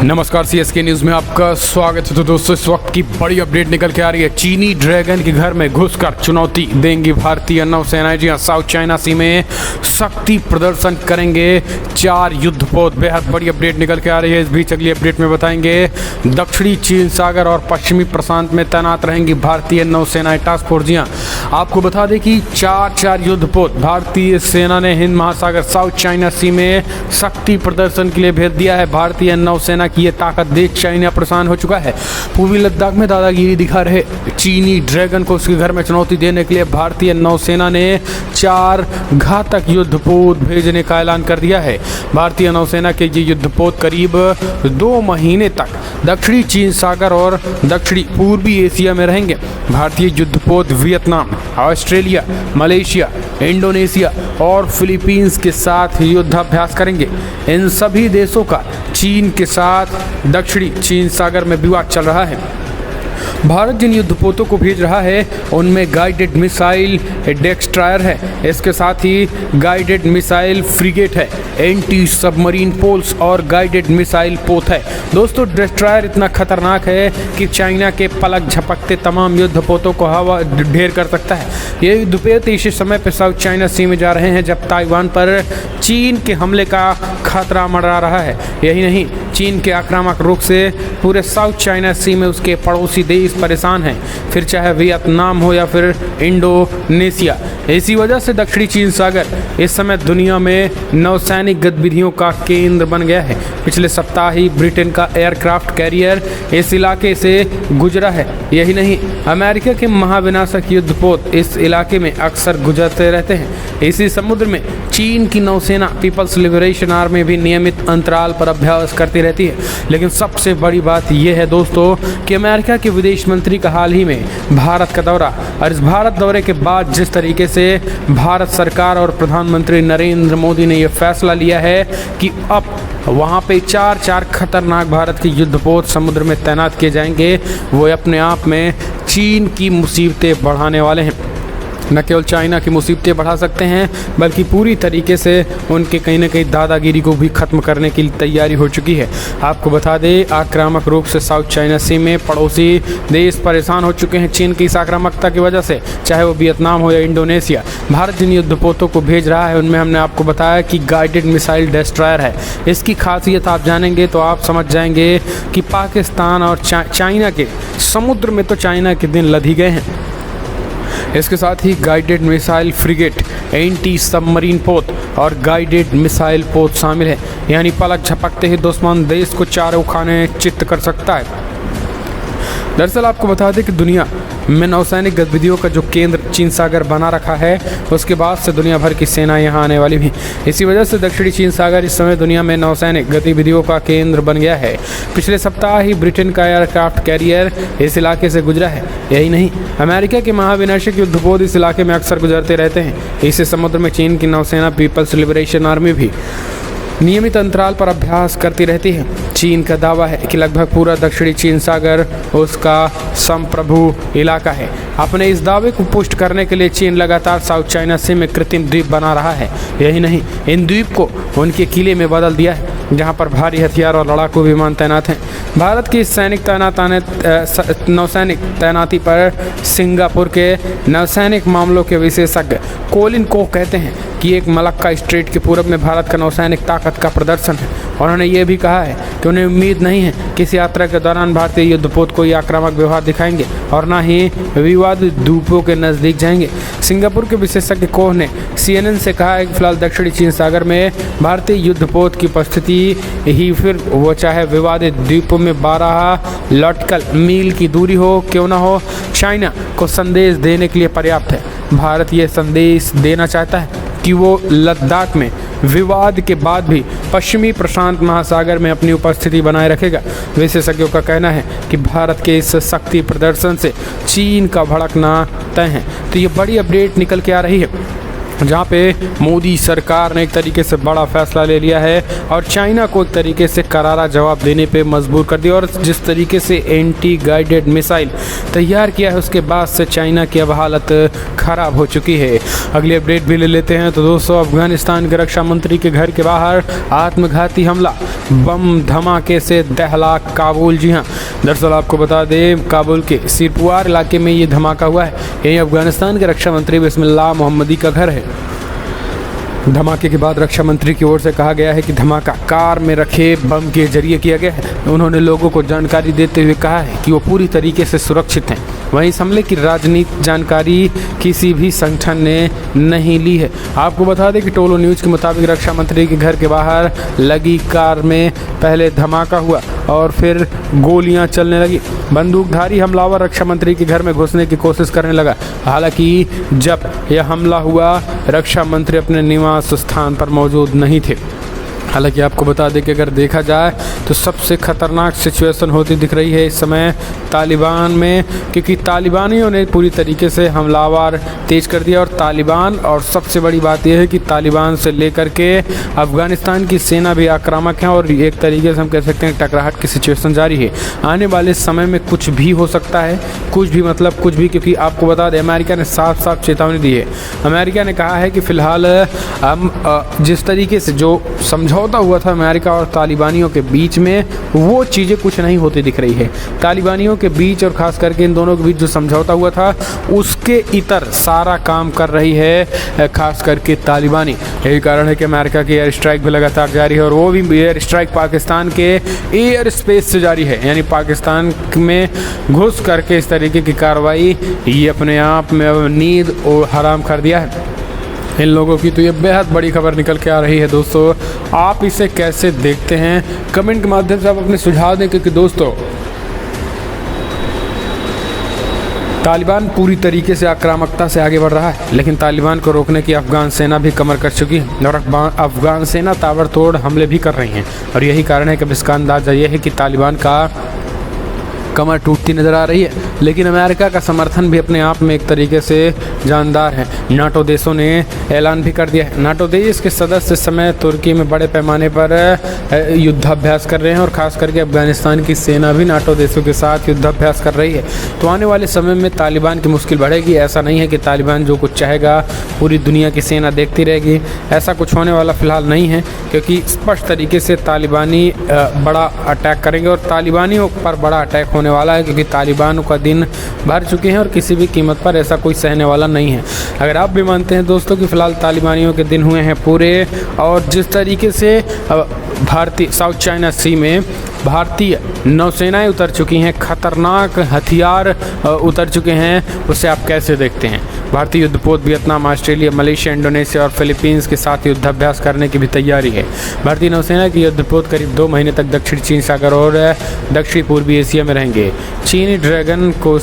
नमस्कार, CSK news में आपका स्वागत है। तो दोस्तों, इस वक्त की बड़ी अपडेट निकल के आ रही है। चीनी ड्रैगन के घर में घुसकर चुनौती देंगी भारतीय नौसेनाएं। जी हाँ, साउथ चाइना सी में शक्ति प्रदर्शन करेंगे 4 युद्धपोत। बेहद बड़ी अपडेट निकल के आ रही है। इस बीच अगली अपडेट में बताएंगे दक्षिणी चीन सागर और पश्चिमी प्रशांत में तैनात रहेंगी भारतीय नौसेनाएं टास्क फोर्स। जी हाँ, आपको बता दें कि 4 युद्धपोत भारतीय सेना ने हिंद महासागर साउथ चाइना सी में शक्ति प्रदर्शन के लिए भेज दिया है। भारतीय नौसेना की ये ताकत देख चाइना परेशान हो चुका है। पूर्वी लद्दाख में दादागिरी दिखा रहे चीनी ड्रैगन को उसके घर में चुनौती देने के लिए भारतीय नौसेना ने 4 घातक युद्धपोत भेजने का ऐलान कर दिया है। भारतीय नौसेना के ये युद्धपोत करीब 2 महीने तक दक्षिणी चीन सागर और दक्षिणी पूर्वी एशिया में रहेंगे। भारतीय युद्धपोत वियतनाम, ऑस्ट्रेलिया, मलेशिया, इंडोनेशिया और फिलीपींस के साथ युद्धाभ्यास करेंगे। इन सभी देशों का चीन के साथ दक्षिणी चीन सागर में विवाद चल रहा है। भारत जिन युद्धपोतों को भेज रहा है उनमें गाइडेड मिसाइल डेस्ट्रॉयर है, इसके साथ ही गाइडेड मिसाइल फ्रिगेट है, एंटी सबमरीन पोल्स और गाइडेड मिसाइल पोत है। दोस्तों, डेस्ट्रॉयर इतना खतरनाक है कि चाइना के पलक झपकते तमाम युद्धपोतों को हवा ढेर कर सकता है। ये युद्धपोत इसी समय पर साउथ चाइना सी में जा रहे हैं जब ताइवान पर चीन के हमले का खतरा मंडरा रहा है। यही नहीं, चीन के आक्रामक रुख से पूरे साउथ चाइना सी में उसके पड़ोसी देश परेशान हैं, फिर चाहे वियतनाम हो या फिर इंडोनेशिया। इसी वजह से दक्षिणी चीन सागर इस समय दुनिया में नौसैनिक गतिविधियों का केंद्र बन गया है। पिछले सप्ताह ही ब्रिटेन का एयरक्राफ्ट कैरियर इस इलाके से गुजरा है। यही नहीं, अमेरिका के महाविनाशक युद्धपोत इस इलाके में अक्सर गुजरते रहते हैं। इसी समुद्र में चीन की नौसेना पीपल्स लिबरेशन आर्मी भी नियमित अंतराल पर अभ्यास करती रहती है। लेकिन सबसे बड़ी बात यह है दोस्तों कि अमेरिका के विदेश मंत्री का हाल ही में भारत का दौरा, और इस भारत दौरे के बाद जिस तरीके से भारत सरकार और प्रधानमंत्री नरेंद्र मोदी ने यह फैसला लिया है कि अब वहाँ पे 4 खतरनाक भारत के युद्धपोत समुद्र में तैनात किए जाएंगे, वो अपने आप में चीन की मुसीबतें बढ़ाने वाले हैं। न केवल चाइना की मुसीबतें बढ़ा सकते हैं बल्कि पूरी तरीके से उनके कहीं ना कहीं दादागिरी को भी ख़त्म करने की तैयारी हो चुकी है। आपको बता दें, आक्रामक रूप से साउथ चाइना सी में पड़ोसी देश परेशान हो चुके हैं चीन की इस आक्रामकता की वजह से, चाहे वो वियतनाम हो या इंडोनेशिया। भारत जिन युद्धपोतों को भेज रहा है उनमें हमने आपको बताया कि गाइडेड मिसाइल डेस्ट्रॉयर है। इसकी खासियत आप जानेंगे तो आप समझ जाएंगे कि पाकिस्तान और चाइना के समुद्र में तो चाइना के दिन लद ही गए हैं। इसके साथ ही guided missile frigate, anti submarine पोत और गाइडेड मिसाइल पोत शामिल है। यानी पलक झपकते ही दुश्मन देश को चारों खाने चित्त कर सकता है। दरअसल आपको बता दें कि दुनिया में नौसैनिक गतिविधियों का जो केंद्र चीन सागर बना रखा है, उसके बाद से दुनिया भर की सेना यहाँ आने वाली भी। इसी वजह से दक्षिणी चीन सागर इस समय दुनिया में नौसैनिक गतिविधियों का केंद्र बन गया है। पिछले सप्ताह ही ब्रिटेन का एयरक्राफ्ट कैरियर इस इलाके से गुजरा है। यही नहीं, अमेरिका के महाविनाशक युद्धपोत इस इलाके में अक्सर गुजरते रहते हैं। इसी समुद्र में चीन की नौसेना पीपल्स लिबरेशन आर्मी भी नियमित अंतराल पर अभ्यास करती रहती है। चीन का दावा है कि लगभग पूरा दक्षिणी चीन सागर उसका संप्रभु इलाका है। अपने इस दावे को पुष्ट करने के लिए चीन लगातार साउथ चाइना सी में कृत्रिम द्वीप बना रहा है। यही नहीं, इन द्वीप को उनके किले में बदल दिया है जहां पर भारी हथियार और लड़ाकू विमान तैनात हैं। भारत की नौसैनिक तैनाती पर सिंगापुर के नौसैनिक मामलों के विशेषज्ञ कोलिन को कहते हैं कि एक मलक्का स्ट्रेट के पूरब में भारत का नौसैनिक ताकत का प्रदर्शन है। उन्होंने ये भी कहा है कि उन्हें उम्मीद नहीं है कि इस यात्रा के दौरान भारतीय युद्धपोत कोई आक्रामक व्यवहार दिखाएंगे और न ही विवादित द्वीपों के नज़दीक जाएंगे। सिंगापुर के विशेषज्ञ कोह ने CNN से कहा है कि फिलहाल दक्षिणी चीन सागर में भारतीय युद्धपोत की उपस्थिति ही, फिर वो चाहे विवादित द्वीपों में 12 नॉटिकल मील की दूरी हो क्यों ना हो, चाइना को संदेश देने के लिए पर्याप्त है। भारत ये संदेश देना चाहता है कि वो लद्दाख में विवाद के बाद भी पश्चिमी प्रशांत महासागर में अपनी उपस्थिति बनाए रखेगा। विशेषज्ञों का कहना है कि भारत के इस शक्ति प्रदर्शन से चीन का भड़कना तय है। तो ये बड़ी अपडेट निकल के आ रही है। जहाँ पे मोदी सरकार ने एक तरीके से बड़ा फैसला ले लिया है और चाइना को एक तरीके से करारा जवाब देने पे मजबूर कर दिया। और जिस तरीके से एंटी गाइडेड मिसाइल तैयार किया है उसके बाद से चाइना की अब हालत ख़राब हो चुकी है। अगली अपडेट भी ले लेते हैं। तो दोस्तों, अफगानिस्तान के रक्षा मंत्री के घर के बाहर आत्मघाती हमला, बम धमाके से दहला काबुल। जी हाँ, दरअसल आपको बता दें काबुल के सिरपुआर इलाके में ये धमाका हुआ है। यही अफगानिस्तान के रक्षा मंत्री बिस्मिल्लाह मोहम्मदी का घर है। धमाके के बाद रक्षा मंत्री की ओर से कहा गया है कि धमाका कार में रखे बम के जरिए किया गया है। उन्होंने लोगों को जानकारी देते हुए कहा है कि वो पूरी तरीके से सुरक्षित हैं। वहीं इस हमले की राजनीतिक जानकारी किसी भी संगठन ने नहीं ली है। आपको बता दें कि टोलो न्यूज़ के मुताबिक रक्षा मंत्री के घर के बाहर लगी कार में पहले धमाका हुआ और फिर गोलियां चलने लगी। बंदूकधारी हमलावर रक्षा मंत्री के घर में घुसने की कोशिश करने लगा। हालांकि जब यह हमला हुआ रक्षा मंत्री अपने निवास स्थान पर मौजूद नहीं थे। हालांकि आपको बता दें कि अगर देखा जाए तो सबसे ख़तरनाक सिचुएशन होती दिख रही है इस समय तालिबान में, क्योंकि तालिबानियों ने पूरी तरीके से हमलावर तेज़ कर दिया। और तालिबान, और सबसे बड़ी बात यह है कि तालिबान से लेकर के अफ़गानिस्तान की सेना भी आक्रामक है और एक तरीके से हम कह सकते हैं टकराहट की सिचुएशन जारी है। आने वाले समय में कुछ भी हो सकता है, कुछ भी मतलब कुछ भी, क्योंकि आपको बता दें अमेरिका ने साफ साफ चेतावनी दी है। अमेरिका ने कहा है कि फ़िलहाल हम जिस तरीके से जो समझौता हुआ था अमेरिका और तालिबानियों के बीच में, वो चीज़ें कुछ नहीं होती दिख रही है। तालिबानियों के बीच और ख़ास करके इन दोनों के बीच जो समझौता हुआ था उसके इतर सारा काम कर रही है ख़ास करके तालिबानी। यही कारण है कि अमेरिका की एयर स्ट्राइक भी लगातार जारी है और वो भी एयर स्ट्राइक पाकिस्तान के एयर स्पेस से जारी है। यानी पाकिस्तान में घुस करके इस तरीके की कार्रवाई ये अपने आप में नींद और हराम कर दिया है इन लोगों की। तो ये बेहद बड़ी खबर निकल के आ रही है। दोस्तों, आप इसे कैसे देखते हैं कमेंट के माध्यम से आप अपने सुझाव दें, क्योंकि दोस्तों तालिबान पूरी तरीके से आक्रामकता से आगे बढ़ रहा है, लेकिन तालिबान को रोकने की अफगान सेना भी कमर कस चुकी है और अफगान सेना ताबड़तोड़ हमले भी कर रही हैं। और यही कारण है कि अब इसका अंदाज़ा ये है कि तालिबान का कमर टूटती नज़र आ रही है। लेकिन अमेरिका का समर्थन भी अपने आप में एक तरीके से जानदार है। नाटो देशों ने ऐलान भी कर दिया है। नाटो देश के सदस्य इस समय तुर्की में बड़े पैमाने पर युद्धाभ्यास कर रहे हैं और ख़ास करके अफगानिस्तान की सेना भी नाटो देशों के साथ युद्धाभ्यास कर रही है। तो आने वाले समय में तालिबान की मुश्किल बढ़ेगी। ऐसा नहीं है कि तालिबान जो कुछ चाहेगा पूरी दुनिया की सेना देखती रहेगी, ऐसा कुछ होने वाला फ़िलहाल नहीं है, क्योंकि स्पष्ट तरीके से तालिबानी बड़ा अटैक करेंगे और तालिबानियों पर बड़ा अटैक होने वाला है, क्योंकि तालिबान का दिन भर चुके हैं और किसी भी कीमत पर ऐसा कोई सहने वाला नहीं है। अगर आप भी मानते हैं दोस्तों कि फ़िलहाल तालिबानियों के दिन हुए हैं पूरे, और जिस तरीके से भारतीय साउथ चाइना सी में भारतीय नौसेनाएं उतर चुकी हैं, खतरनाक हथियार उतर चुके हैं, उसे आप कैसे देखते हैं? भारतीय युद्धपोत वियतनाम, ऑस्ट्रेलिया, मलेशिया, इंडोनेशिया और फिलीपींस के साथ युद्धाभ्यास करने की भी तैयारी है। भारतीय नौसेना की युद्धपोत करीब 2 महीने तक दक्षिण चीन सागर और दक्षिण पूर्वी एशिया में रहेंगे। चीनी ड्रैगन को